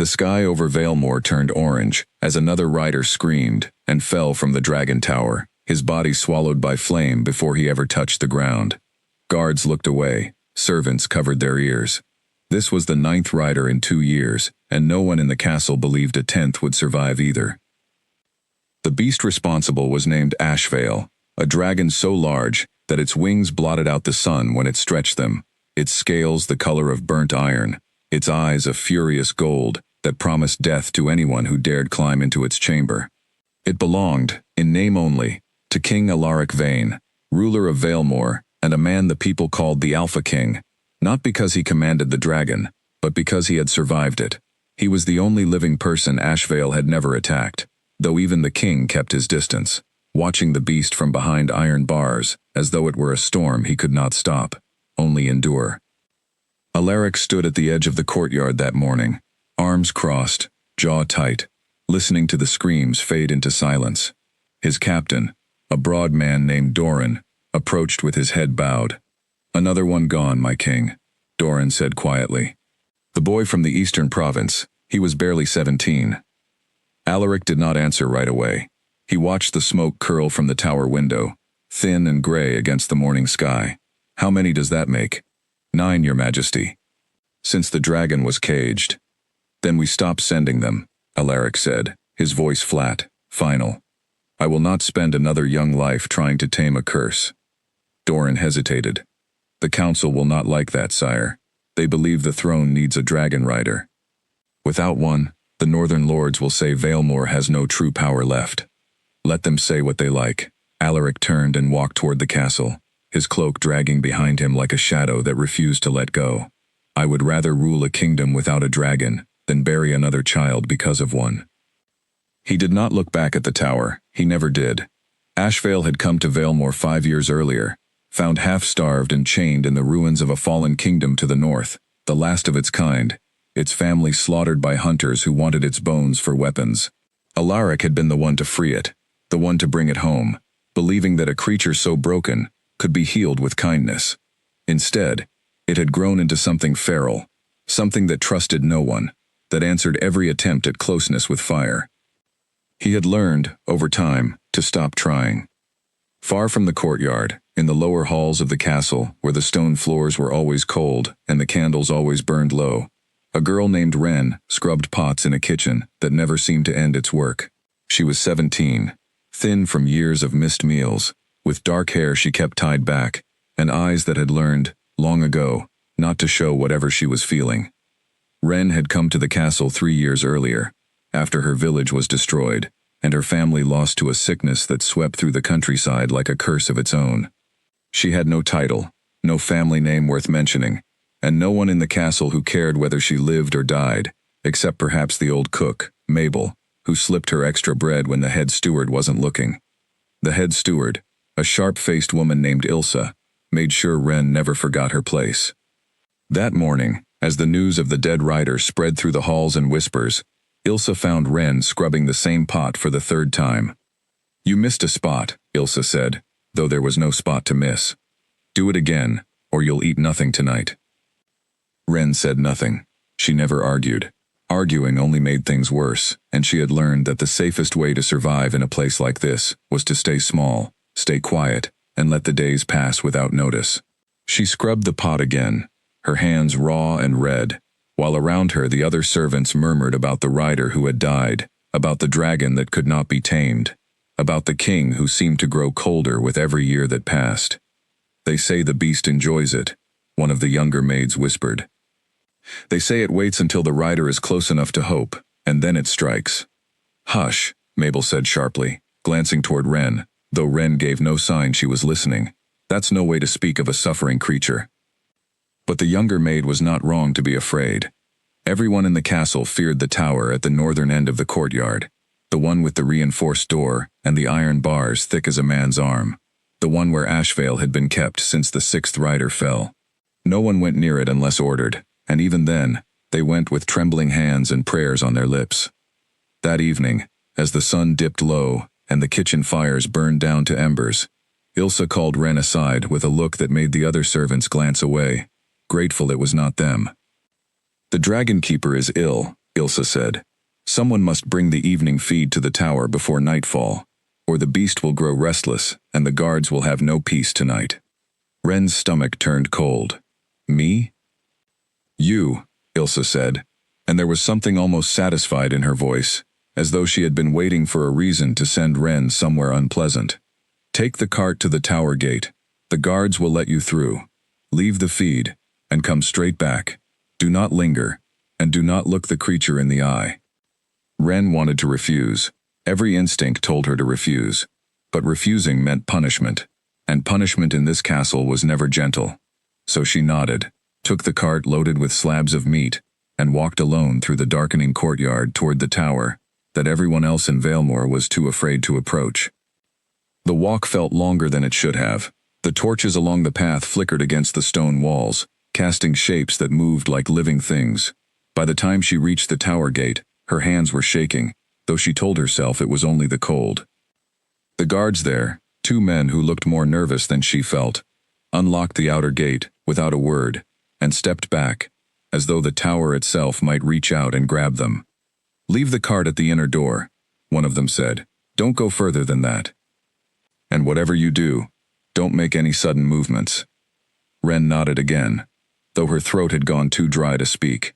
The sky over Valemore turned orange as another rider screamed and fell from the dragon tower, his body swallowed by flame before he ever touched the ground. Guards looked away, servants covered their ears. This was the 9th rider in 2 years, and no one in the castle believed a 10th would survive either. The beast responsible was named Ashvale, a dragon so large that its wings blotted out the sun when it stretched them, its scales the color of burnt iron, its eyes of furious gold that promised death to anyone who dared climb into its chamber. It belonged, in name only, to King Alaric Vane, ruler of Valemore, and a man the people called the Alpha King, not because he commanded the dragon, but because he had survived it. He was the only living person Ashvale had never attacked, though even the king kept his distance, watching the beast from behind iron bars, as though it were a storm he could not stop, only endure. Alaric stood at the edge of the courtyard that morning, arms crossed, jaw tight, listening to the screams fade into silence. His captain, a broad man named Doran, approached with his head bowed. "Another one gone, my king," Doran said quietly. The boy from the eastern province, he was barely 17. Alaric did not answer right away. He watched the smoke curl from the tower window, thin and gray against the morning sky. "How many does that make?" "9, your majesty." "Since the dragon was caged." "Then we stop sending them," Alaric said, his voice flat, final. "I will not spend another young life trying to tame a curse." Doran hesitated. "The council will not like that, sire. They believe the throne needs a dragon rider. Without one, the northern lords will say Valemore has no true power left." "Let them say what they like." Alaric turned and walked toward the castle, his cloak dragging behind him like a shadow that refused to let go. "I would rather rule a kingdom without a dragon than bury another child because of one." He did not look back at the tower. He never did. Ashvale had come to Valemore 5 years earlier, found half-starved and chained in the ruins of a fallen kingdom to the north, the last of its kind, its family slaughtered by hunters who wanted its bones for weapons. Alaric had been the one to free it, the one to bring it home, believing that a creature so broken could be healed with kindness. Instead, it had grown into something feral, something that trusted no one, that answered every attempt at closeness with fire. He had learned, over time, to stop trying. Far from the courtyard, in the lower halls of the castle, where the stone floors were always cold and the candles always burned low, a girl named Wren scrubbed pots in a kitchen that never seemed to end its work. She was 17, thin from years of missed meals, with dark hair she kept tied back, and eyes that had learned, long ago, not to show whatever she was feeling. Wren had come to the castle 3 years earlier, after her village was destroyed, and her family lost to a sickness that swept through the countryside like a curse of its own. She had no title, no family name worth mentioning, and no one in the castle who cared whether she lived or died, except perhaps the old cook, Mabel, who slipped her extra bread when the head steward wasn't looking. The head steward, a sharp-faced woman named Ilsa, made sure Wren never forgot her place. That morning, as the news of the dead rider spread through the halls in whispers, Ilsa found Wren scrubbing the same pot for the 3rd time. "You missed a spot," Ilsa said, though there was no spot to miss. "Do it again, or you'll eat nothing tonight." Wren said nothing. She never argued. Arguing only made things worse, and she had learned that the safest way to survive in a place like this was to stay small, stay quiet, and let the days pass without notice. She scrubbed the pot again, her hands raw and red, while around her the other servants murmured about the rider who had died, about the dragon that could not be tamed, about the king who seemed to grow colder with every year that passed. "They say the beast enjoys it," one of the younger maids whispered. "They say it waits until the rider is close enough to hope, and then it strikes." "Hush," Mabel said sharply, glancing toward Wren, though Wren gave no sign she was listening. "That's no way to speak of a suffering creature." But the younger maid was not wrong to be afraid. Everyone in the castle feared the tower at the northern end of the courtyard, the one with the reinforced door and the iron bars thick as a man's arm, the one where Ashvale had been kept since the 6th rider fell. No one went near it unless ordered, and even then, they went with trembling hands and prayers on their lips. That evening, as the sun dipped low and the kitchen fires burned down to embers, Ilsa called Wren aside with a look that made the other servants glance away, grateful it was not them. "The dragon keeper is ill," Ilsa said. Someone must bring the evening feed to the tower before nightfall, or the beast will grow restless and the guards will have no peace tonight. Ren's stomach turned cold. Me? You, Ilsa said, and there was something almost satisfied in her voice, as though she had been waiting for a reason to send Ren somewhere unpleasant. Take the cart to the tower gate. The guards will let you through. Leave the feed, and come straight back. Do not linger, and do not look the creature in the eye. Ren wanted to refuse. Every instinct told her to refuse. But refusing meant punishment, and punishment in this castle was never gentle. So she nodded, took the cart loaded with slabs of meat, and walked alone through the darkening courtyard toward the tower that everyone else in Valemore was too afraid to approach. The walk felt longer than it should have. The torches along the path flickered against the stone walls, casting shapes that moved like living things. By the time she reached the tower gate, her hands were shaking, though she told herself it was only the cold. The guards there, 2 men who looked more nervous than she felt, unlocked the outer gate without a word and stepped back, as though the tower itself might reach out and grab them. Leave the cart at the inner door, one of them said. Don't go further than that. And whatever you do, don't make any sudden movements. Ren nodded again, though her throat had gone too dry to speak.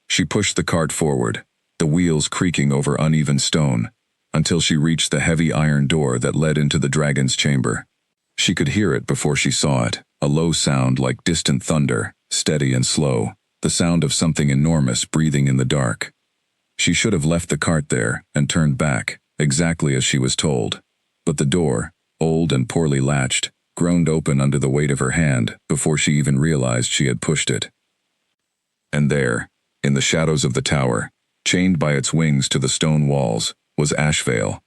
She pushed the cart forward, the wheels creaking over uneven stone, until she reached the heavy iron door that led into the dragon's chamber. She could hear it before she saw it, a low sound like distant thunder, steady and slow, the sound of something enormous breathing in the dark. She should have left the cart there and turned back, exactly as she was told. But the door, old and poorly latched, groaned open under the weight of her hand before she even realized she had pushed it. And there, in the shadows of the tower, chained by its wings to the stone walls, was Ashvale.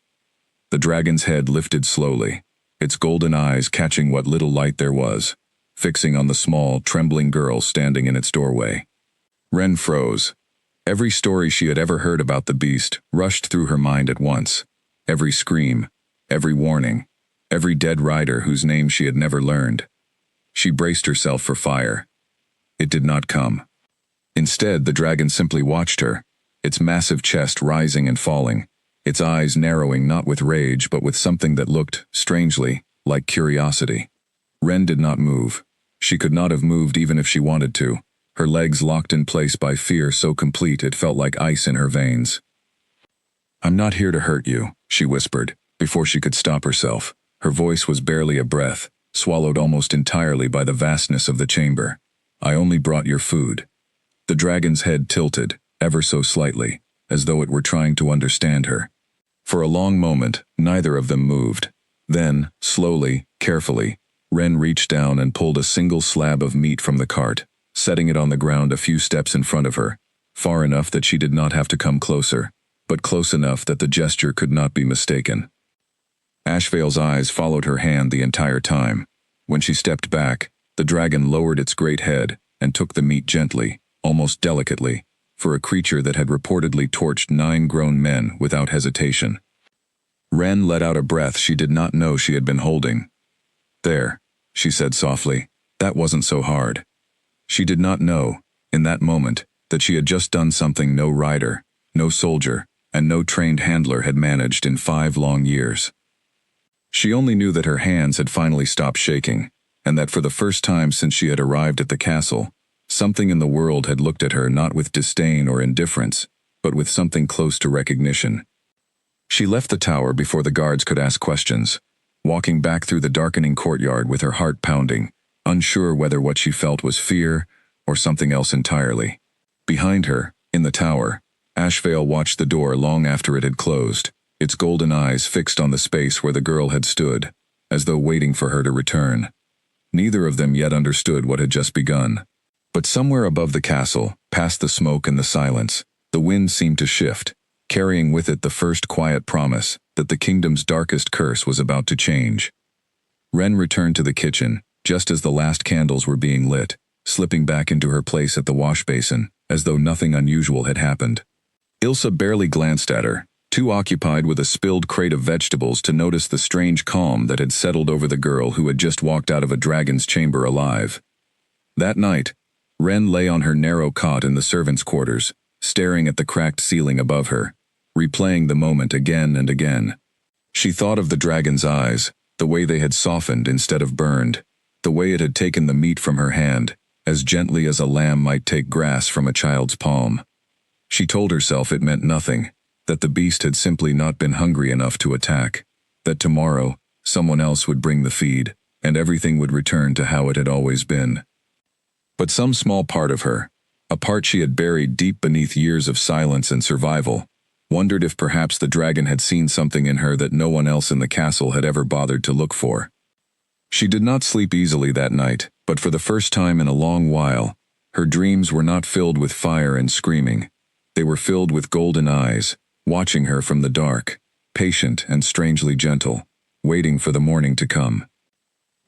The dragon's head lifted slowly, its golden eyes catching what little light there was, fixing on the small, trembling girl standing in its doorway. Ren froze. Every story she had ever heard about the beast rushed through her mind at once. Every scream, every warning, every dead rider whose name she had never learned. She braced herself for fire. It did not come. Instead, the dragon simply watched her, its massive chest rising and falling, its eyes narrowing not with rage but with something that looked, strangely, like curiosity. Ren did not move. She could not have moved even if she wanted to, her legs locked in place by fear so complete it felt like ice in her veins. I'm not here to hurt you, she whispered, before she could stop herself. Her voice was barely a breath, swallowed almost entirely by the vastness of the chamber. I only brought your food. The dragon's head tilted, ever so slightly, as though it were trying to understand her. For a long moment, neither of them moved. Then, slowly, carefully, Ren reached down and pulled a single slab of meat from the cart, setting it on the ground a few steps in front of her, far enough that she did not have to come closer, but close enough that the gesture could not be mistaken. Ashvale's eyes followed her hand the entire time. When she stepped back, the dragon lowered its great head and took the meat gently, almost delicately, for a creature that had reportedly torched 9 grown men without hesitation. Ren let out a breath she did not know she had been holding. There, she said softly, that wasn't so hard. She did not know, in that moment, that she had just done something no rider, no soldier, and no trained handler had managed in 5 long years. She only knew that her hands had finally stopped shaking, and that for the first time since she had arrived at the castle, something in the world had looked at her not with disdain or indifference, but with something close to recognition. She left the tower before the guards could ask questions, walking back through the darkening courtyard with her heart pounding, unsure whether what she felt was fear or something else entirely. Behind her, in the tower, Ashvale watched the door long after it had closed, its golden eyes fixed on the space where the girl had stood, as though waiting for her to return. Neither of them yet understood what had just begun. But somewhere above the castle, past the smoke and the silence, the wind seemed to shift, carrying with it the first quiet promise that the kingdom's darkest curse was about to change. Ren returned to the kitchen, just as the last candles were being lit, slipping back into her place at the wash basin, as though nothing unusual had happened. Ilsa barely glanced at her, too occupied with a spilled crate of vegetables to notice the strange calm that had settled over the girl who had just walked out of a dragon's chamber alive. That night, Ren lay on her narrow cot in the servants' quarters, staring at the cracked ceiling above her, replaying the moment again and again. She thought of the dragon's eyes, the way they had softened instead of burned, the way it had taken the meat from her hand, as gently as a lamb might take grass from a child's palm. She told herself it meant nothing, that the beast had simply not been hungry enough to attack, that tomorrow, someone else would bring the feed, and everything would return to how it had always been. But some small part of her, a part she had buried deep beneath years of silence and survival, wondered if perhaps the dragon had seen something in her that no one else in the castle had ever bothered to look for. She did not sleep easily that night, but for the first time in a long while, her dreams were not filled with fire and screaming. They were filled with golden eyes, watching her from the dark, patient and strangely gentle, waiting for the morning to come.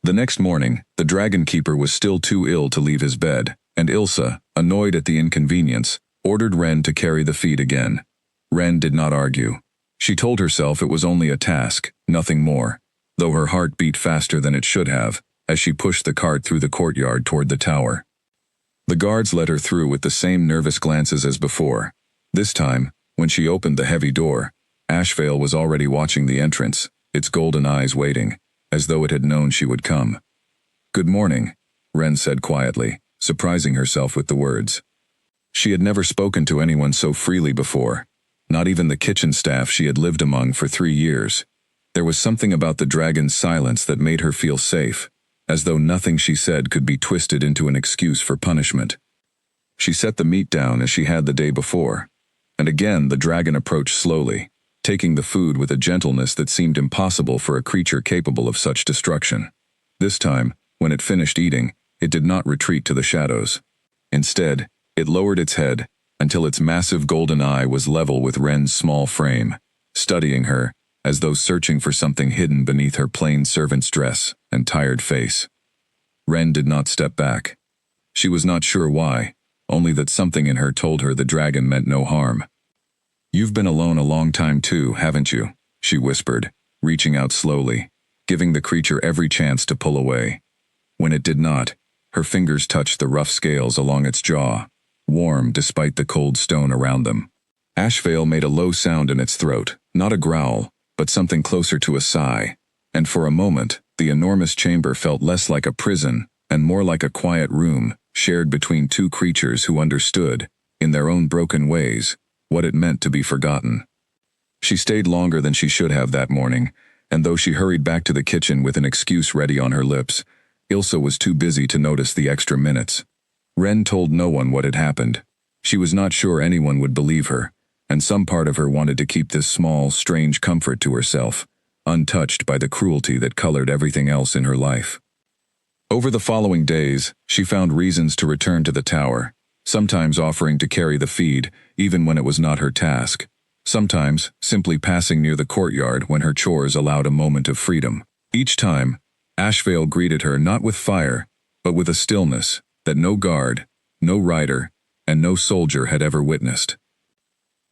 The next morning, the dragon keeper was still too ill to leave his bed, and Ilsa, annoyed at the inconvenience, ordered Ren to carry the feed again. Ren did not argue. She told herself it was only a task, nothing more, though her heart beat faster than it should have, as she pushed the cart through the courtyard toward the tower. The guards let her through with the same nervous glances as before. This time, when she opened the heavy door, Ashvale was already watching the entrance, its golden eyes waiting, as though it had known she would come. "Good morning," Ren said quietly, surprising herself with the words. She had never spoken to anyone so freely before, not even the kitchen staff she had lived among for 3 years. There was something about the dragon's silence that made her feel safe, as though nothing she said could be twisted into an excuse for punishment. She set the meat down as she had the day before, and again the dragon approached slowly, taking the food with a gentleness that seemed impossible for a creature capable of such destruction. This time, when it finished eating, it did not retreat to the shadows. Instead, it lowered its head, until its massive golden eye was level with Ren's small frame, studying her, as though searching for something hidden beneath her plain servant's dress and tired face. Ren did not step back. She was not sure why, only that something in her told her the dragon meant no harm. "You've been alone a long time too, haven't you?" she whispered, reaching out slowly, giving the creature every chance to pull away. When it did not, her fingers touched the rough scales along its jaw, warm despite the cold stone around them. Ashvale made a low sound in its throat, not a growl, but something closer to a sigh, and for a moment, the enormous chamber felt less like a prison and more like a quiet room shared between two creatures who understood, in their own broken ways, what it meant to be forgotten. She stayed longer than she should have that morning, and though she hurried back to the kitchen with an excuse ready on her lips, Ilsa was too busy to notice the extra minutes. Ren told no one what had happened. She was not sure anyone would believe her, and some part of her wanted to keep this small, strange comfort to herself, untouched by the cruelty that colored everything else in her life. Over the following days, she found reasons to return to the tower, sometimes offering to carry the feed, even when it was not her task, sometimes simply passing near the courtyard when her chores allowed a moment of freedom. Each time, Ashvale greeted her not with fire, but with a stillness that no guard, no rider, and no soldier had ever witnessed.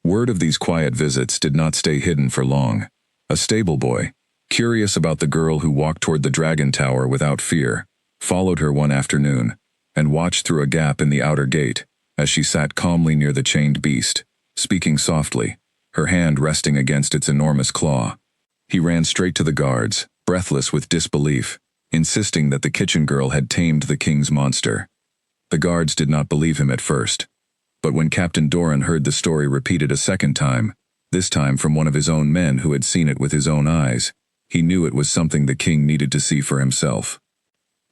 Word of these quiet visits did not stay hidden for long. A stable boy, curious about the girl who walked toward the dragon tower without fear, followed her one afternoon, and watched through a gap in the outer gate, as she sat calmly near the chained beast, speaking softly, her hand resting against its enormous claw. He ran straight to the guards, breathless with disbelief, insisting that the kitchen girl had tamed the king's monster. The guards did not believe him at first, but when Captain Doran heard the story repeated a second time, this time from one of his own men who had seen it with his own eyes, he knew it was something the king needed to see for himself.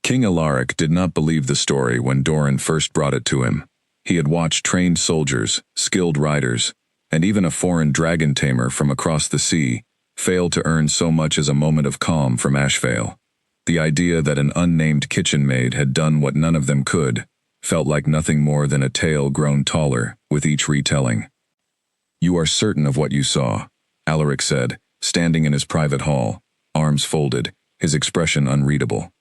King Alaric did not believe the story when Doran first brought it to him. He had watched trained soldiers, skilled riders, and even a foreign dragon tamer from across the sea fail to earn so much as a moment of calm from Ashvale. The idea that an unnamed kitchen maid had done what none of them could felt like nothing more than a tale grown taller with each retelling. "You are certain of what you saw," Alaric said, standing in his private hall, arms folded, his expression unreadable.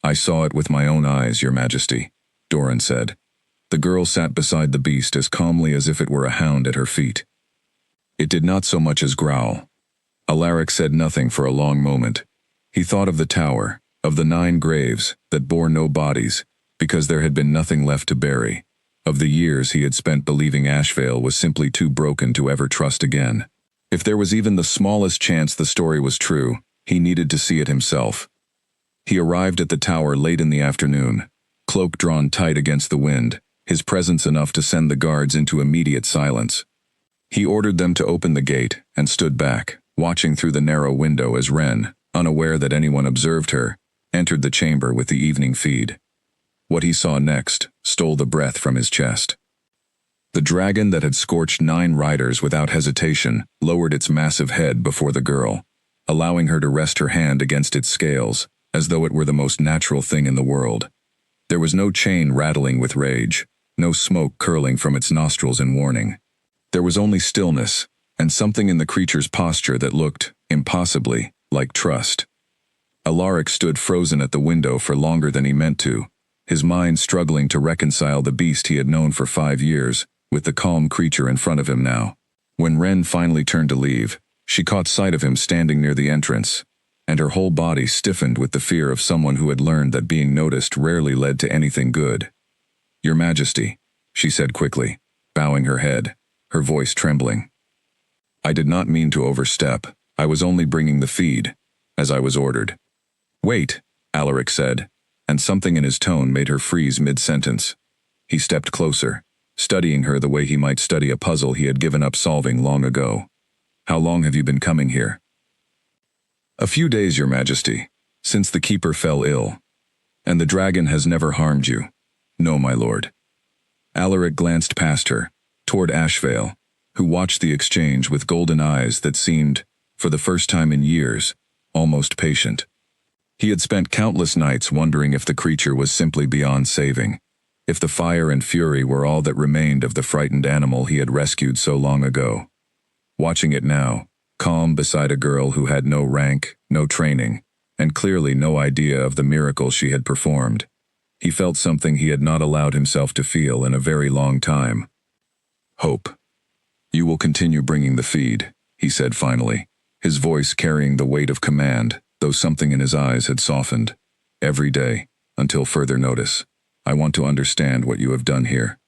"I saw it with my own eyes, Your Majesty," Doran said. The girl sat beside the beast as calmly as if it were a hound at her feet. It did not so much as growl. Alaric said nothing for a long moment. He thought of the tower, of the 9 graves that bore no bodies, because there had been nothing left to bury, of the years he had spent believing Ashvale was simply too broken to ever trust again. If there was even the smallest chance the story was true, he needed to see it himself. He arrived at the tower late in the afternoon, cloak drawn tight against the wind, his presence enough to send the guards into immediate silence. He ordered them to open the gate and stood back, watching through the narrow window as Wren, unaware that anyone observed her, entered the chamber with the evening feed. What he saw next stole the breath from his chest. The dragon that had scorched 9 riders without hesitation lowered its massive head before the girl, allowing her to rest her hand against its scales, as though it were the most natural thing in the world. There was no chain rattling with rage, no smoke curling from its nostrils in warning. There was only stillness, and something in the creature's posture that looked, impossibly, like trust. Alaric stood frozen at the window for longer than he meant to, his mind struggling to reconcile the beast he had known for 5 years, with the calm creature in front of him now. When Wren finally turned to leave, she caught sight of him standing near the entrance, and her whole body stiffened with the fear of someone who had learned that being noticed rarely led to anything good. "Your Majesty," she said quickly, bowing her head, her voice trembling. "I did not mean to overstep. I was only bringing the feed, as I was ordered." "Wait," Alaric said, and something in his tone made her freeze mid-sentence. He stepped closer, studying her the way he might study a puzzle he had given up solving long ago. "How long have you been coming here?" "A few days, Your Majesty, since the keeper fell ill. And the dragon has never harmed you." "No, my lord." Alaric glanced past her, toward Ashvale, who watched the exchange with golden eyes that seemed, for the first time in years, almost patient. He had spent countless nights wondering if the creature was simply beyond saving, if the fire and fury were all that remained of the frightened animal he had rescued so long ago. Watching it now, calm beside a girl who had no rank, no training, and clearly no idea of the miracle she had performed, he felt something he had not allowed himself to feel in a very long time. "Hope. You will continue bringing the feed," he said finally, his voice carrying the weight of command, though something in his eyes had softened. "Every day, until further notice. I want to understand what you have done here."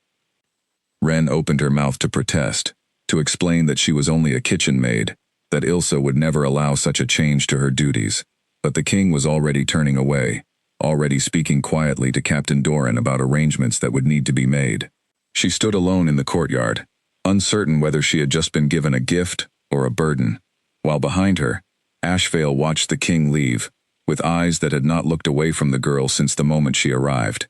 Wren opened her mouth to protest, to explain that she was only a kitchen maid, that Ilsa would never allow such a change to her duties, but the king was already turning away, already speaking quietly to Captain Doran about arrangements that would need to be made. She stood alone in the courtyard, uncertain whether she had just been given a gift or a burden, while behind her, Ashvale watched the king leave, with eyes that had not looked away from the girl since the moment she arrived.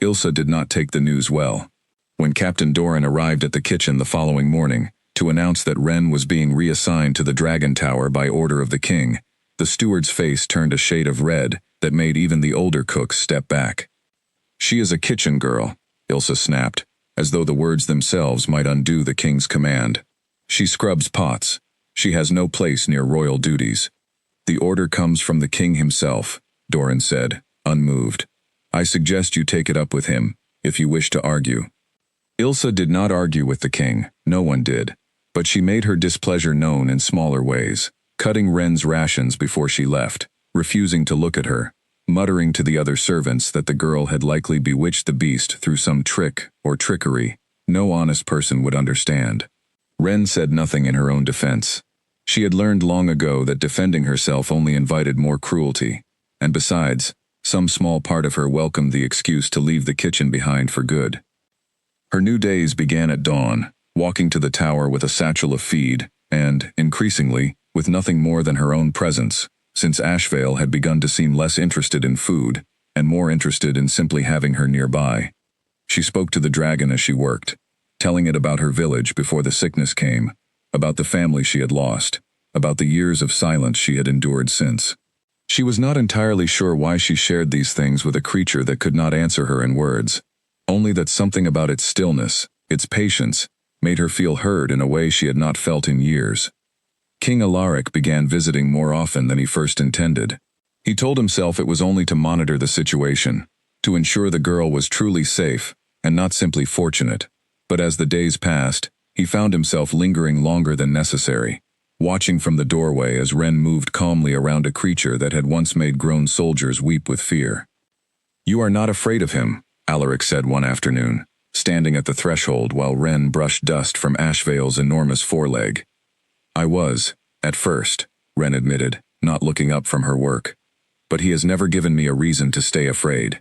Ilsa did not take the news well. When Captain Doran arrived at the kitchen the following morning to announce that Wren was being reassigned to the Dragon Tower by order of the king, the steward's face turned a shade of red that made even the older cooks step back. "She is a kitchen girl," Ilsa snapped, as though the words themselves might undo the king's command. "She scrubs pots. She has no place near royal duties." "The order comes from the king himself," Doran said, unmoved. "I suggest you take it up with him, if you wish to argue." Ilsa did not argue with the king, no one did, but she made her displeasure known in smaller ways, cutting Wren's rations before she left, refusing to look at her, muttering to the other servants that the girl had likely bewitched the beast through some trick or trickery no honest person would understand. Wren said nothing in her own defense. She had learned long ago that defending herself only invited more cruelty, and besides, some small part of her welcomed the excuse to leave the kitchen behind for good. Her new days began at dawn, walking to the tower with a satchel of feed, and, increasingly, with nothing more than her own presence, since Ashvale had begun to seem less interested in food, and more interested in simply having her nearby. She spoke to the dragon as she worked, telling it about her village before the sickness came, about the family she had lost, about the years of silence she had endured since. She was not entirely sure why she shared these things with a creature that could not answer her in words, only that something about its stillness, its patience, made her feel heard in a way she had not felt in years. King Alaric began visiting more often than he first intended. He told himself it was only to monitor the situation, to ensure the girl was truly safe, and not simply fortunate. But as the days passed, he found himself lingering longer than necessary, watching from the doorway as Wren moved calmly around a creature that had once made grown soldiers weep with fear. "You are not afraid of him," Alaric said one afternoon, standing at the threshold while Wren brushed dust from Ashvale's enormous foreleg. "I was, at first," Wren admitted, not looking up from her work. "But he has never given me a reason to stay afraid.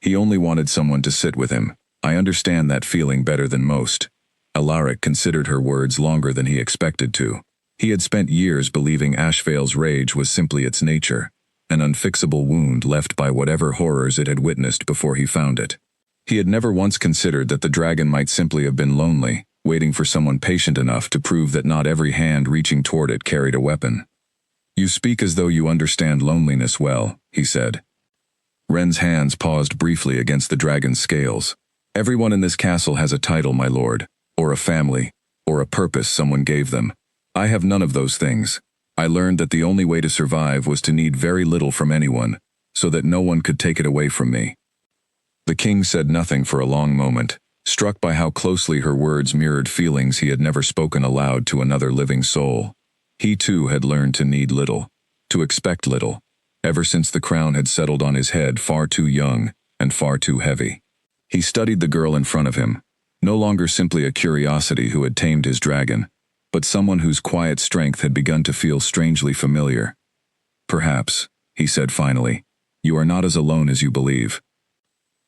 He only wanted someone to sit with him. I understand that feeling better than most." Alaric considered her words longer than he expected to. He had spent years believing Ashvale's rage was simply its nature, an unfixable wound left by whatever horrors it had witnessed before he found it. He had never once considered that the dragon might simply have been lonely, waiting for someone patient enough to prove that not every hand reaching toward it carried a weapon. "You speak as though you understand loneliness well," he said. Wren's hands paused briefly against the dragon's scales. "Everyone in this castle has a title, my lord, or a family, or a purpose someone gave them. I have none of those things. I learned that the only way to survive was to need very little from anyone, so that no one could take it away from me." The king said nothing for a long moment, struck by how closely her words mirrored feelings he had never spoken aloud to another living soul. He too had learned to need little, to expect little, ever since the crown had settled on his head far too young and far too heavy. He studied the girl in front of him, no longer simply a curiosity who had tamed his dragon, but someone whose quiet strength had begun to feel strangely familiar. "Perhaps," he said finally, "you are not as alone as you believe."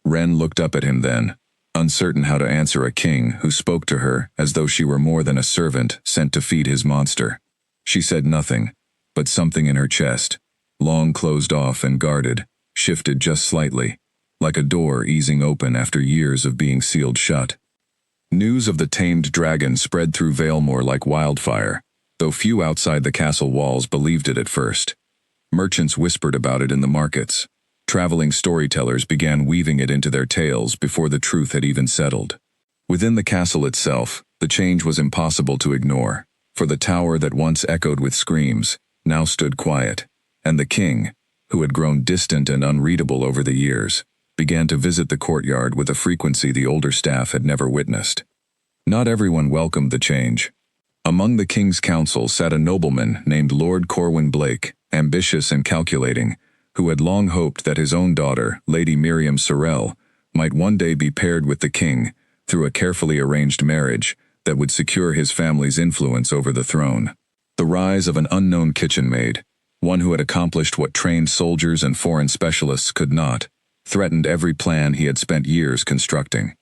Wren looked up at him then, uncertain how to answer a king who spoke to her as though she were more than a servant sent to feed his monster. She said nothing, but something in her chest, long closed off and guarded, shifted just slightly, like a door easing open after years of being sealed shut. News of the tamed dragon spread through Valemore like wildfire, though few outside the castle walls believed it at first. Merchants whispered about it in the markets. Traveling storytellers began weaving it into their tales before the truth had even settled. Within the castle itself, the change was impossible to ignore, for the tower that once echoed with screams now stood quiet, and the king, who had grown distant and unreadable over the years, began to visit the courtyard with a frequency the older staff had never witnessed. Not everyone welcomed the change. Among the king's council sat a nobleman named Lord Corwin Blake, ambitious and calculating, who had long hoped that his own daughter, Lady Miriam Sorrel, might one day be paired with the king through a carefully arranged marriage that would secure his family's influence over the throne. The rise of an unknown kitchen maid, one who had accomplished what trained soldiers and foreign specialists could not, threatened every plan he had spent years constructing.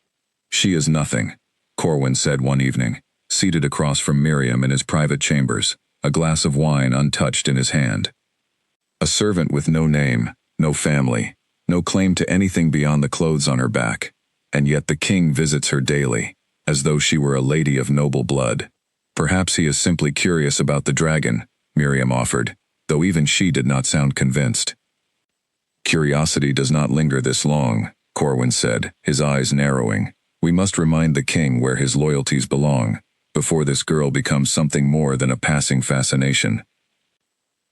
"She is nothing," Corwin said one evening, seated across from Miriam in his private chambers, a glass of wine untouched in his hand. "A servant with no name, no family, no claim to anything beyond the clothes on her back, and yet the king visits her daily, as though she were a lady of noble blood. Perhaps he is simply curious about the dragon," Miriam offered, though even she did not sound convinced. "Curiosity does not linger this long," Corwin said, his eyes narrowing. "We must remind the king where his loyalties belong, before this girl becomes something more than a passing fascination."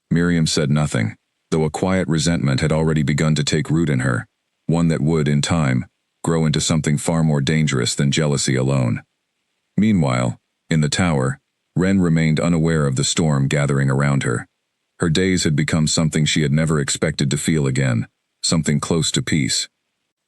Miriam said nothing, though a quiet resentment had already begun to take root in her, one that would, in time, grow into something far more dangerous than jealousy alone. Meanwhile, in the tower, Wren remained unaware of the storm gathering around her. Her days had become something she had never expected to feel again, something close to peace.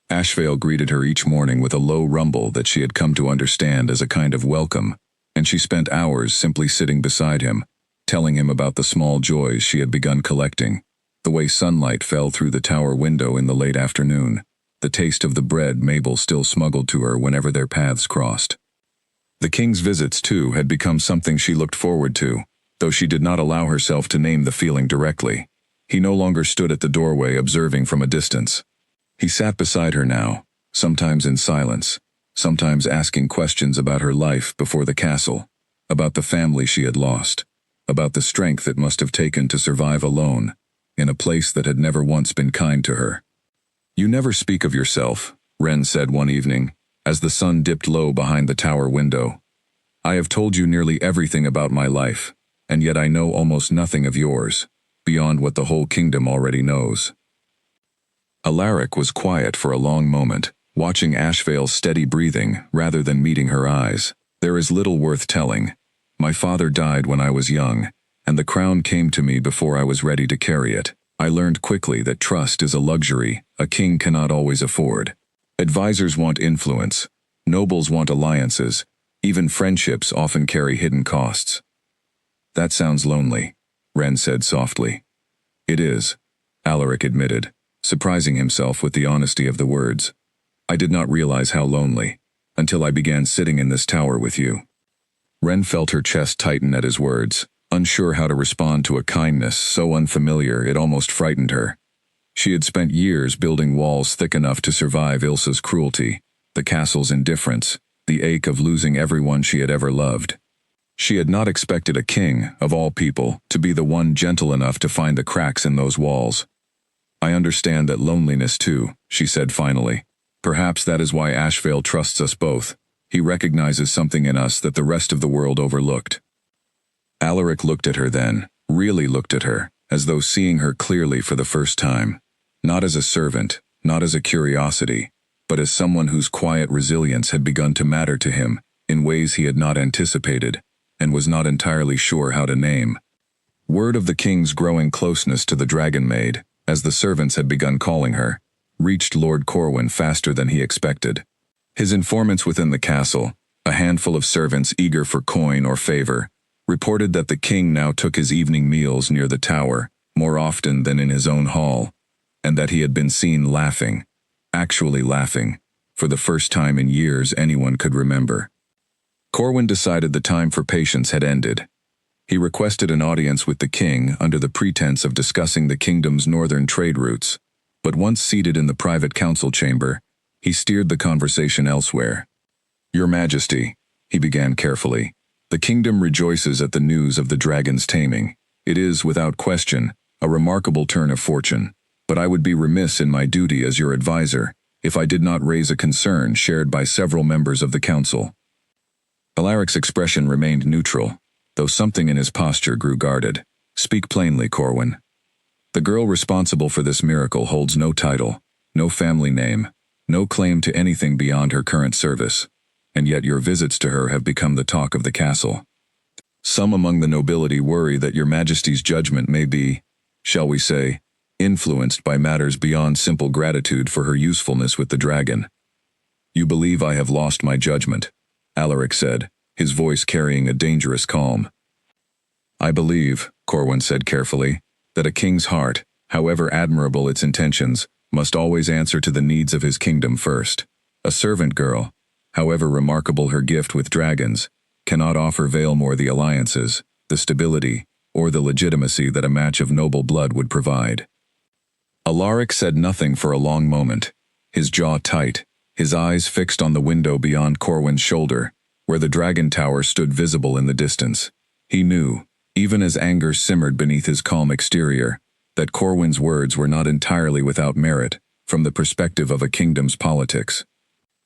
Ashvale greeted her each morning with a low rumble that she had come to understand as a kind of welcome, and she spent hours simply sitting beside him, telling him about the small joys she had begun collecting, the way sunlight fell through the tower window in the late afternoon, the taste of the bread Mabel still smuggled to her whenever their paths crossed. The king's visits, too, had become something she looked forward to, though she did not allow herself to name the feeling directly. He no longer stood at the doorway observing from a distance. He sat beside her now, sometimes in silence, sometimes asking questions about her life before the castle, about the family she had lost, about the strength it must have taken to survive alone, in a place that had never once been kind to her. "You never speak of yourself," Wren said one evening, as the sun dipped low behind the tower window. "I have told you nearly everything about my life, and yet I know almost nothing of yours, beyond what the whole kingdom already knows." Alaric was quiet for a long moment, watching Ashvale's steady breathing rather than meeting her eyes. "There is little worth telling. My father died when I was young, and the crown came to me before I was ready to carry it. I learned quickly that trust is a luxury a king cannot always afford. Advisors want influence, Nobles want alliances. Even friendships often carry hidden costs. That sounds lonely, Ren said softly. It is, Alaric admitted, surprising himself with the honesty of the words. I did not realize how lonely, until I began sitting in this tower with you. Ren felt her chest tighten at his words, unsure how to respond to a kindness so unfamiliar it almost frightened her. She had spent years building walls thick enough to survive Ilsa's cruelty, the castle's indifference, the ache of losing everyone she had ever loved. She had not expected a king, of all people, to be the one gentle enough to find the cracks in those walls. I understand that loneliness too, she said finally. Perhaps that is why Ashvale trusts us both. He recognizes something in us that the rest of the world overlooked. Alaric looked at her then, really looked at her, as though seeing her clearly for the first time. Not as a servant, not as a curiosity, but as someone whose quiet resilience had begun to matter to him, in ways he had not anticipated, and was not entirely sure how to name. Word of the king's growing closeness to the Dragon Maid, as the servants had begun calling her, reached Lord Corwin faster than he expected. His informants within the castle, a handful of servants eager for coin or favor, reported that the king now took his evening meals near the tower, more often than in his own hall, and that he had been seen laughing, actually laughing, for the first time in years anyone could remember. Corwin decided the time for patience had ended. He requested an audience with the king under the pretense of discussing the kingdom's northern trade routes, but once seated in the private council chamber, he steered the conversation elsewhere. Your Majesty, he began carefully, the kingdom rejoices at the news of the dragon's taming. It is, without question, a remarkable turn of fortune, but I would be remiss in my duty as your advisor if I did not raise a concern shared by several members of the council. Alaric's expression remained neutral, though something in his posture grew guarded. Speak plainly, Corwin. The girl responsible for this miracle holds no title, no family name, no claim to anything beyond her current service, and yet your visits to her have become the talk of the castle. Some among the nobility worry that your Majesty's judgment may be, shall we say, influenced by matters beyond simple gratitude for her usefulness with the dragon. You believe I have lost my judgment, Alaric said, his voice carrying a dangerous calm. I believe, Corwin said carefully, that a king's heart, however admirable its intentions, must always answer to the needs of his kingdom first. A servant girl, however remarkable her gift with dragons, cannot offer Valemore the alliances, the stability, or the legitimacy that a match of noble blood would provide. Alaric said nothing for a long moment, his jaw tight, his eyes fixed on the window beyond Corwin's shoulder, where the dragon tower stood visible in the distance. He knew, even as anger simmered beneath his calm exterior, that Corwin's words were not entirely without merit from the perspective of a kingdom's politics.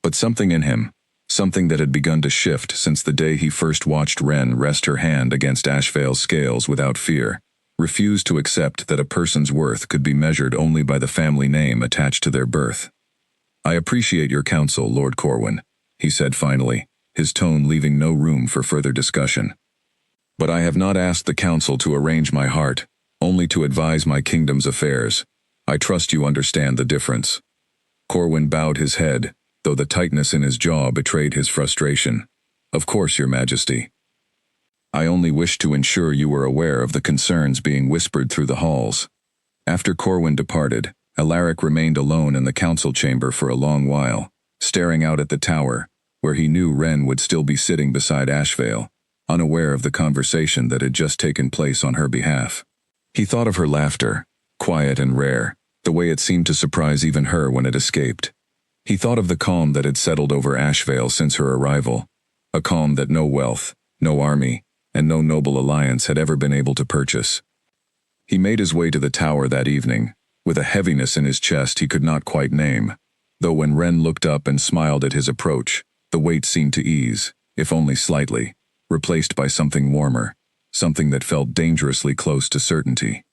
But something in him, something that had begun to shift since the day he first watched Ren rest her hand against Ashvale's scales without fear, refused to accept that a person's worth could be measured only by the family name attached to their birth. I appreciate your counsel, Lord Corwin, he said finally, his tone leaving no room for further discussion. But I have not asked the council to arrange my heart, only to advise my kingdom's affairs. I trust you understand the difference. Corwin bowed his head, though the tightness in his jaw betrayed his frustration. Of course, Your Majesty. I only wish to ensure you were aware of the concerns being whispered through the halls. After Corwin departed, Alaric remained alone in the council chamber for a long while, staring out at the tower, where he knew Ren would still be sitting beside Ashvale, unaware of the conversation that had just taken place on her behalf. He thought of her laughter, quiet and rare, the way it seemed to surprise even her when it escaped. He thought of the calm that had settled over Ashvale since her arrival, a calm that no wealth, no army, and no noble alliance had ever been able to purchase. He made his way to the tower that evening, with a heaviness in his chest he could not quite name, though when Ren looked up and smiled at his approach, the weight seemed to ease, if only slightly, replaced by something warmer, something that felt dangerously close to certainty.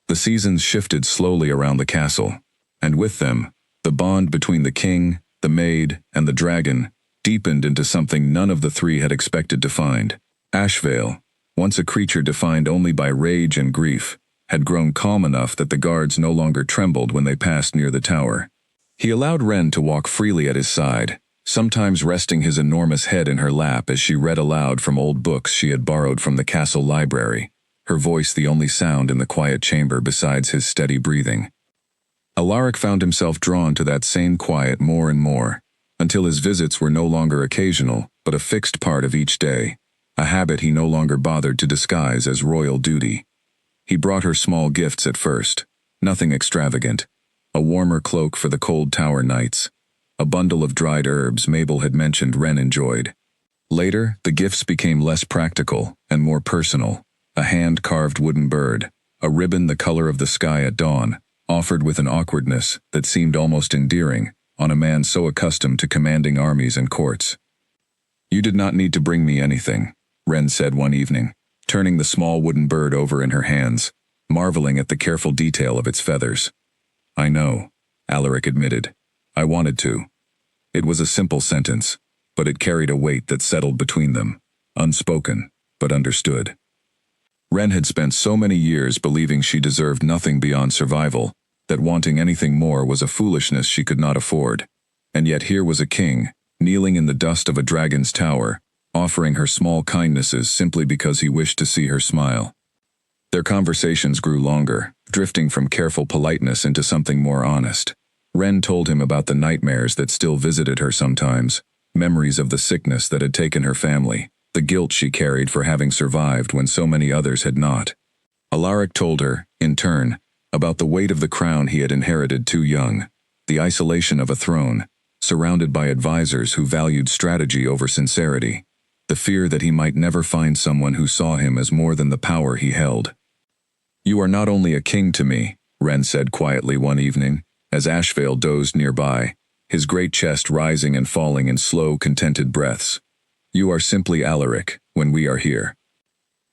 The seasons shifted slowly around the castle, and with them, the bond between the king, the maid, and the dragon deepened into something none of the three had expected to find. Ashvale, once a creature defined only by rage and grief, had grown calm enough that the guards no longer trembled when they passed near the tower. He allowed Ren to walk freely at his side, sometimes resting his enormous head in her lap as she read aloud from old books she had borrowed from the castle library, her voice the only sound in the quiet chamber besides his steady breathing. Alaric found himself drawn to that same quiet more and more, until his visits were no longer occasional, but a fixed part of each day, a habit he no longer bothered to disguise as royal duty. He brought her small gifts at first, nothing extravagant, a warmer cloak for the cold tower nights, a bundle of dried herbs Mabel had mentioned Wren enjoyed. Later, the gifts became less practical and more personal, a hand-carved wooden bird, a ribbon the color of the sky at dawn, offered with an awkwardness that seemed almost endearing on a man so accustomed to commanding armies and courts. "You did not need to bring me anything," Wren said one evening, turning the small wooden bird over in her hands, marveling at the careful detail of its feathers. "I know," Alaric admitted. "I wanted to." It was a simple sentence, but it carried a weight that settled between them, unspoken, but understood. Wren had spent so many years believing she deserved nothing beyond survival, that wanting anything more was a foolishness she could not afford. And yet here was a king, kneeling in the dust of a dragon's tower, offering her small kindnesses simply because he wished to see her smile. Their conversations grew longer, drifting from careful politeness into something more honest. Wren told him about the nightmares that still visited her sometimes, memories of the sickness that had taken her family, the guilt she carried for having survived when so many others had not. Alaric told her, in turn, about the weight of the crown he had inherited too young, the isolation of a throne, surrounded by advisors who valued strategy over sincerity, the fear that he might never find someone who saw him as more than the power he held. "You are not only a king to me," Wren said quietly one evening, as Ashvale dozed nearby, his great chest rising and falling in slow, contented breaths. "You are simply Alaric, when we are here."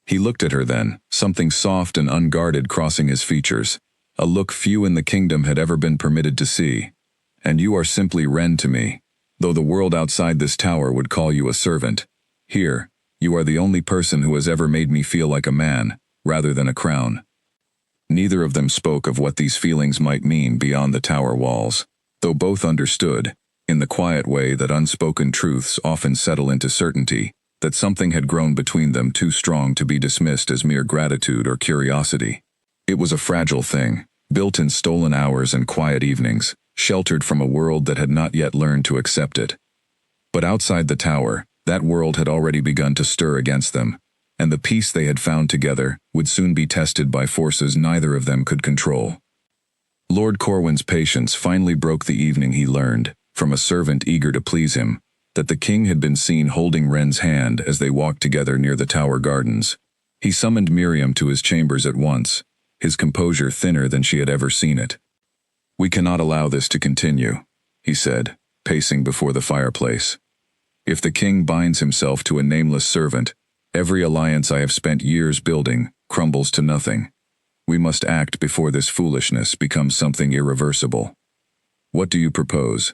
He looked at her then, something soft and unguarded crossing his features, a look few in the kingdom had ever been permitted to see. "And you are simply Wren to me, though the world outside this tower would call you a servant. Here, you are the only person who has ever made me feel like a man, rather than a crown." Neither of them spoke of what these feelings might mean beyond the tower walls, though both understood, in the quiet way that unspoken truths often settle into certainty, that something had grown between them too strong to be dismissed as mere gratitude or curiosity. It was a fragile thing, built in stolen hours and quiet evenings, sheltered from a world that had not yet learned to accept it. But outside the tower, that world had already begun to stir against them, and the peace they had found together would soon be tested by forces neither of them could control. Lord Corwin's patience finally broke the evening he learned, from a servant eager to please him, that the king had been seen holding Wren's hand as they walked together near the tower gardens. He summoned Miriam to his chambers at once, his composure thinner than she had ever seen it. "We cannot allow this to continue," he said, pacing before the fireplace. "If the king binds himself to a nameless servant, every alliance I have spent years building crumbles to nothing. We must act before this foolishness becomes something irreversible. What do you propose?"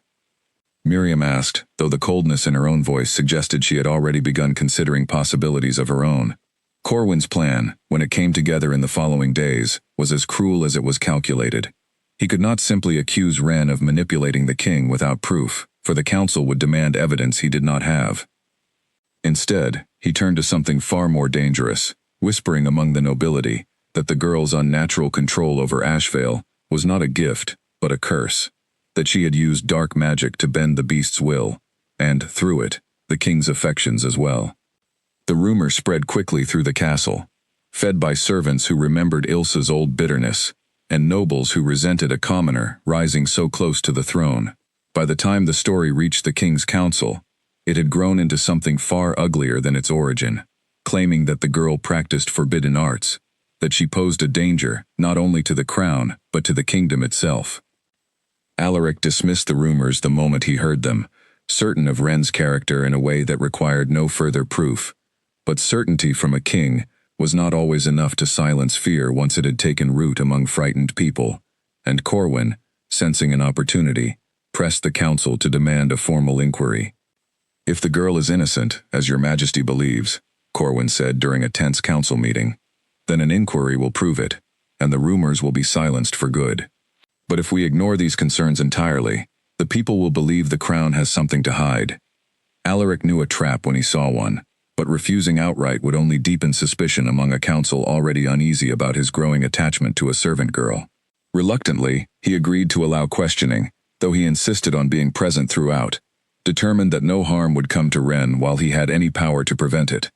Miriam asked, though the coldness in her own voice suggested she had already begun considering possibilities of her own. Corwin's plan, when it came together in the following days, was as cruel as it was calculated. He could not simply accuse Wren of manipulating the king without proof, for the council would demand evidence he did not have. Instead, he turned to something far more dangerous, whispering among the nobility that the girl's unnatural control over Ashvale was not a gift, but a curse, that she had used dark magic to bend the beast's will, and, through it, the king's affections as well. The rumor spread quickly through the castle, fed by servants who remembered Ilsa's old bitterness, and nobles who resented a commoner rising so close to the throne. By the time the story reached the king's council, it had grown into something far uglier than its origin, claiming that the girl practiced forbidden arts, that she posed a danger not only to the crown but to the kingdom itself. Alaric dismissed the rumors the moment he heard them, certain of Wren's character in a way that required no further proof. But certainty from a king was not always enough to silence fear once it had taken root among frightened people, and Corwin, sensing an opportunity, pressed the council to demand a formal inquiry. "If the girl is innocent, as your majesty believes," Corwin said during a tense council meeting, "then an inquiry will prove it, and the rumors will be silenced for good. But if we ignore these concerns entirely, The people will believe the crown has something to hide. Alaric knew a trap when he saw one, but refusing outright would only deepen suspicion among a council already uneasy about his growing attachment to a servant girl. Reluctantly, he agreed to allow questioning, though he insisted on being present throughout, determined that no harm would come to Ren while he had any power to prevent it.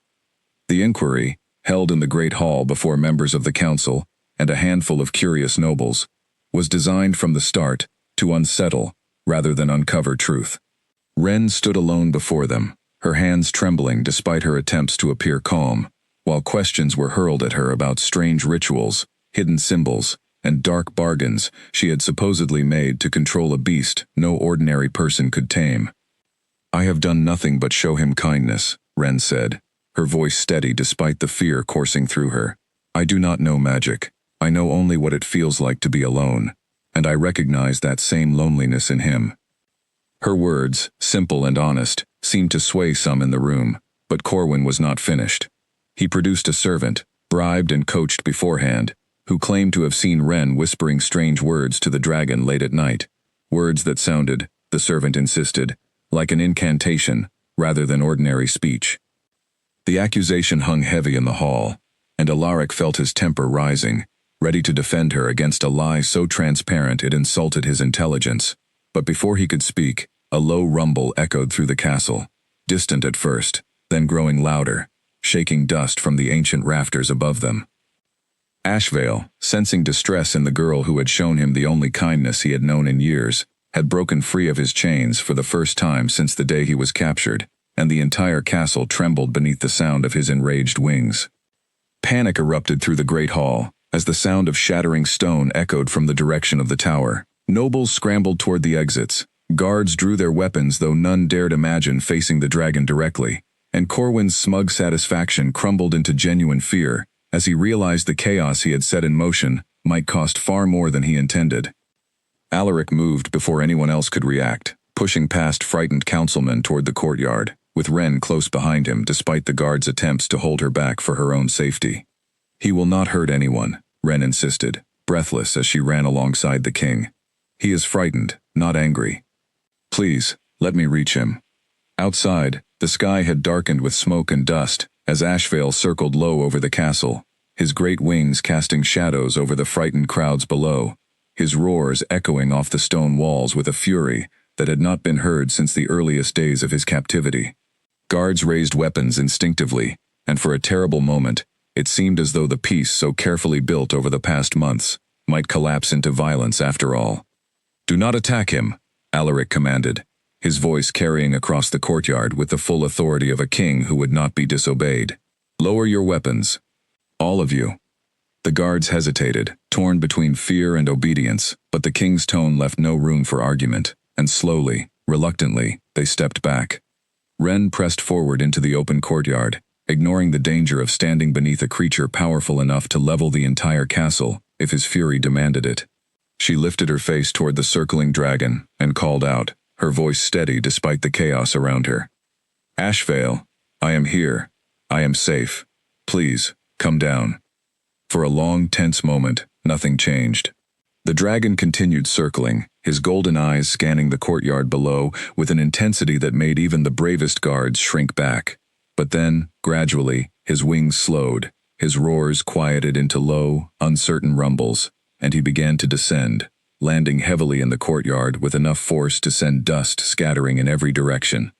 The inquiry, held in the great hall before members of the council and a handful of curious nobles, was designed from the start to unsettle rather than uncover truth. Ren stood alone before them, her hands trembling despite her attempts to appear calm, while questions were hurled at her about strange rituals, hidden symbols, and dark bargains she had supposedly made to control a beast no ordinary person could tame. "I have done nothing but show him kindness," Ren said, her voice steady despite the fear coursing through her. "I do not know magic. I know only what it feels like to be alone, and I recognize that same loneliness in him." Her words, simple and honest, seemed to sway some in the room, but Corwin was not finished. He produced a servant, bribed and coached beforehand, who claimed to have seen Ren whispering strange words to the dragon late at night, words that sounded, the servant insisted, like an incantation rather than ordinary speech. The accusation hung heavy in the hall, and Alaric felt his temper rising, ready to defend her against a lie so transparent it insulted his intelligence. But before he could speak, a low rumble echoed through the castle, distant at first, then growing louder, shaking dust from the ancient rafters above them. Ashvale, sensing distress in the girl who had shown him the only kindness he had known in years, had broken free of his chains for the first time since the day he was captured, and the entire castle trembled beneath the sound of his enraged wings. Panic erupted through the great hall, as the sound of shattering stone echoed from the direction of the tower. Nobles scrambled toward the exits, guards drew their weapons though none dared imagine facing the dragon directly, and Corwin's smug satisfaction crumbled into genuine fear, as he realized the chaos he had set in motion might cost far more than he intended. Alaric moved before anyone else could react, pushing past frightened councilmen toward the courtyard, with Ren close behind him despite the guards' attempts to hold her back for her own safety. "He will not hurt anyone," Ren insisted, breathless as she ran alongside the king. "He is frightened, not angry. Please, let me reach him." Outside, the sky had darkened with smoke and dust, as Ashvale circled low over the castle, his great wings casting shadows over the frightened crowds below, his roars echoing off the stone walls with a fury that had not been heard since the earliest days of his captivity. Guards raised weapons instinctively, and for a terrible moment, it seemed as though the peace so carefully built over the past months might collapse into violence after all. "Do not attack him," Alaric commanded, his voice carrying across the courtyard with the full authority of a king who would not be disobeyed. "Lower your weapons. All of you." The guards hesitated, torn between fear and obedience, but the king's tone left no room for argument, and slowly, reluctantly, they stepped back. Ren pressed forward into the open courtyard, ignoring the danger of standing beneath a creature powerful enough to level the entire castle if his fury demanded it. She lifted her face toward the circling dragon and called out, her voice steady despite the chaos around her. "Ashvale, I am here. I am safe. Please, come down." For a long, tense moment, nothing changed. The dragon continued circling, his golden eyes scanning the courtyard below with an intensity that made even the bravest guards shrink back. But then, gradually, his wings slowed, his roars quieted into low, uncertain rumbles, and he began to descend, landing heavily in the courtyard with enough force to send dust scattering in every direction.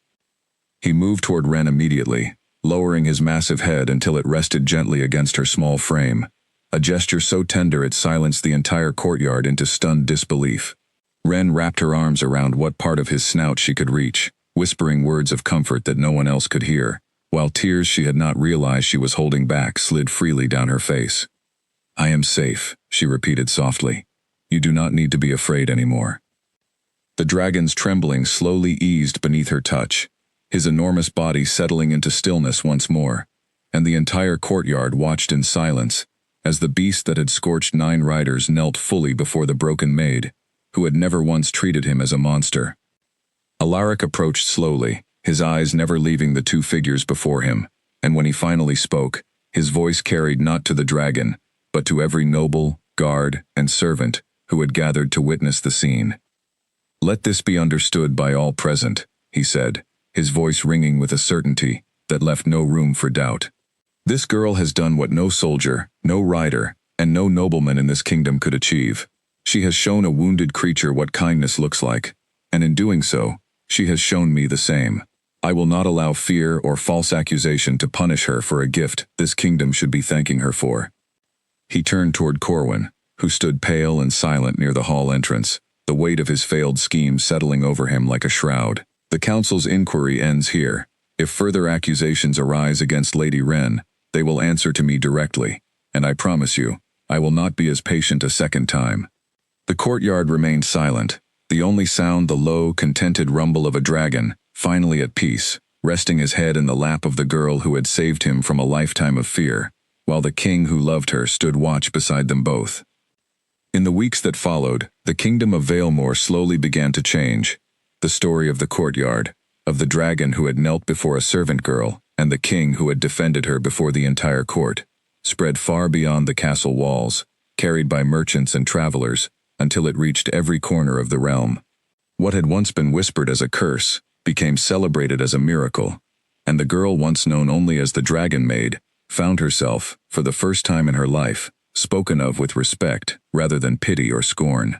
He moved toward Ren immediately, lowering his massive head until it rested gently against her small frame, a gesture so tender it silenced the entire courtyard into stunned disbelief. Ren wrapped her arms around what part of his snout she could reach, whispering words of comfort that no one else could hear, while tears she had not realized she was holding back slid freely down her face. "I am safe," she repeated softly. "You do not need to be afraid anymore." The dragon's trembling slowly eased beneath her touch, his enormous body settling into stillness once more, and the entire courtyard watched in silence as the beast that had scorched 9 riders knelt fully before the broken maid, who had never once treated him as a monster. Alaric approached slowly, his eyes never leaving the 2 figures before him, and when he finally spoke, his voice carried not to the dragon, but to every noble, guard, and servant who had gathered to witness the scene. "Let this be understood by all present," he said, his voice ringing with a certainty that left no room for doubt. "This girl has done what no soldier, no rider, and no nobleman in this kingdom could achieve. She has shown a wounded creature what kindness looks like, and in doing so, she has shown me the same. I will not allow fear or false accusation to punish her for a gift this kingdom should be thanking her for." He turned toward Corwin, who stood pale and silent near the hall entrance, the weight of his failed scheme settling over him like a shroud. "The council's inquiry ends here. If further accusations arise against Lady Wren, they will answer to me directly, and I promise you, I will not be as patient a second time." The courtyard remained silent, the only sound the low, contented rumble of a dragon, finally at peace, resting his head in the lap of the girl who had saved him from a lifetime of fear, while the king who loved her stood watch beside them both. In the weeks that followed, the kingdom of Valemore slowly began to change. The story of the courtyard, of the dragon who had knelt before a servant girl, and the king who had defended her before the entire court, spread far beyond the castle walls, carried by merchants and travelers, until it reached every corner of the realm. What had once been whispered as a curse became celebrated as a miracle, and the girl once known only as the Dragon Maid found herself, for the first time in her life, spoken of with respect rather than pity or scorn.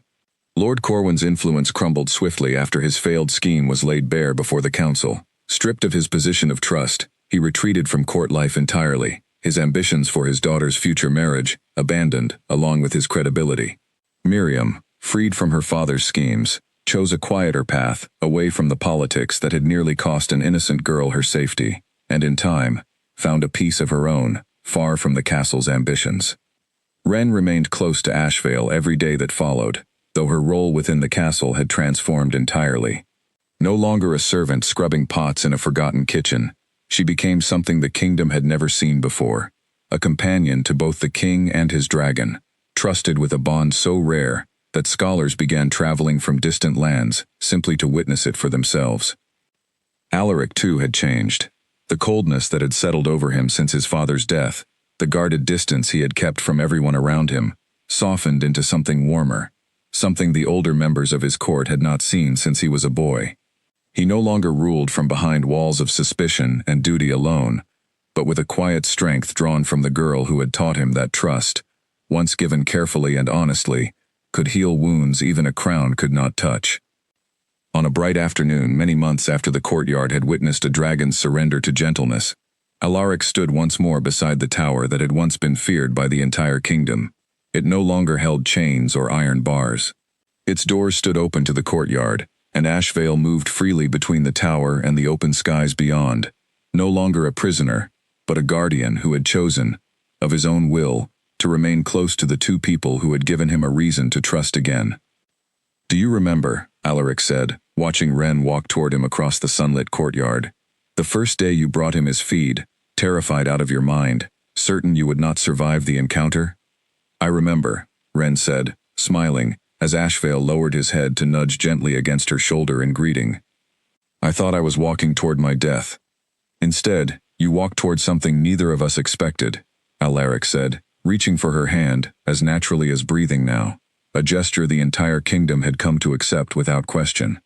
Lord Corwin's influence crumbled swiftly after his failed scheme was laid bare before the council. Stripped of his position of trust, he retreated from court life entirely, his ambitions for his daughter's future marriage abandoned along with his credibility. Miriam, freed from her father's schemes, chose a quieter path away from the politics that had nearly cost an innocent girl her safety, and in time, found a peace of her own, far from the castle's ambitions. Wren remained close to Ashvale every day that followed, though her role within the castle had transformed entirely. No longer a servant scrubbing pots in a forgotten kitchen, she became something the kingdom had never seen before, a companion to both the king and his dragon, trusted with a bond so rare that scholars began traveling from distant lands simply to witness it for themselves. Alaric, too, had changed. The coldness that had settled over him since his father's death, the guarded distance he had kept from everyone around him, softened into something warmer, something the older members of his court had not seen since he was a boy. He no longer ruled from behind walls of suspicion and duty alone, but with a quiet strength drawn from the girl who had taught him that trust, once given carefully and honestly, could heal wounds even a crown could not touch. On a bright afternoon, many months after the courtyard had witnessed a dragon's surrender to gentleness, Alaric stood once more beside the tower that had once been feared by the entire kingdom. It no longer held chains or iron bars. Its doors stood open to the courtyard, and Ashvale moved freely between the tower and the open skies beyond, no longer a prisoner, but a guardian who had chosen, of his own will, to remain close to the two people who had given him a reason to trust again. "Do you remember," Alaric said, watching Wren walk toward him across the sunlit courtyard, "the first day you brought him his feed, terrified out of your mind, certain you would not survive the encounter?" "I remember," Wren said, smiling, as Ashvale lowered his head to nudge gently against her shoulder in greeting. "I thought I was walking toward my death. Instead, you walked toward something neither of us expected," Alaric said, reaching for her hand, as naturally as breathing now, a gesture the entire kingdom had come to accept without question.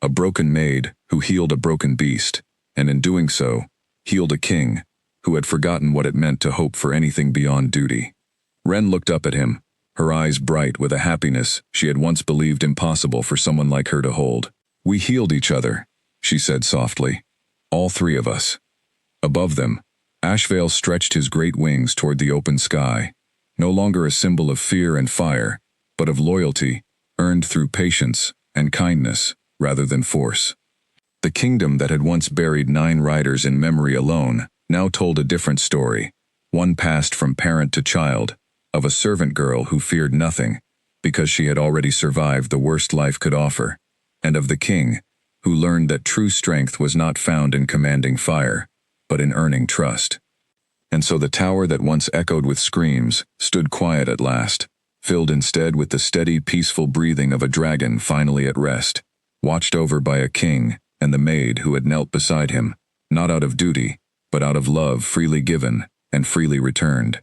A broken maid who healed a broken beast, and in doing so, healed a king who had forgotten what it meant to hope for anything beyond duty. Wren looked up at him, her eyes bright with a happiness she had once believed impossible for someone like her to hold. "We healed each other," she said softly. "All three of us." Above them, Ashvale stretched his great wings toward the open sky, no longer a symbol of fear and fire, but of loyalty, earned through patience and kindness rather than force. The kingdom that had once buried 9 riders in memory alone now told a different story, one passed from parent to child, of a servant girl who feared nothing, because she had already survived the worst life could offer, and of the king, who learned that true strength was not found in commanding fire, but in earning trust. And so the tower that once echoed with screams stood quiet at last, filled instead with the steady, peaceful breathing of a dragon finally at rest, watched over by a king and the maid who had knelt beside him, not out of duty, but out of love freely given and freely returned.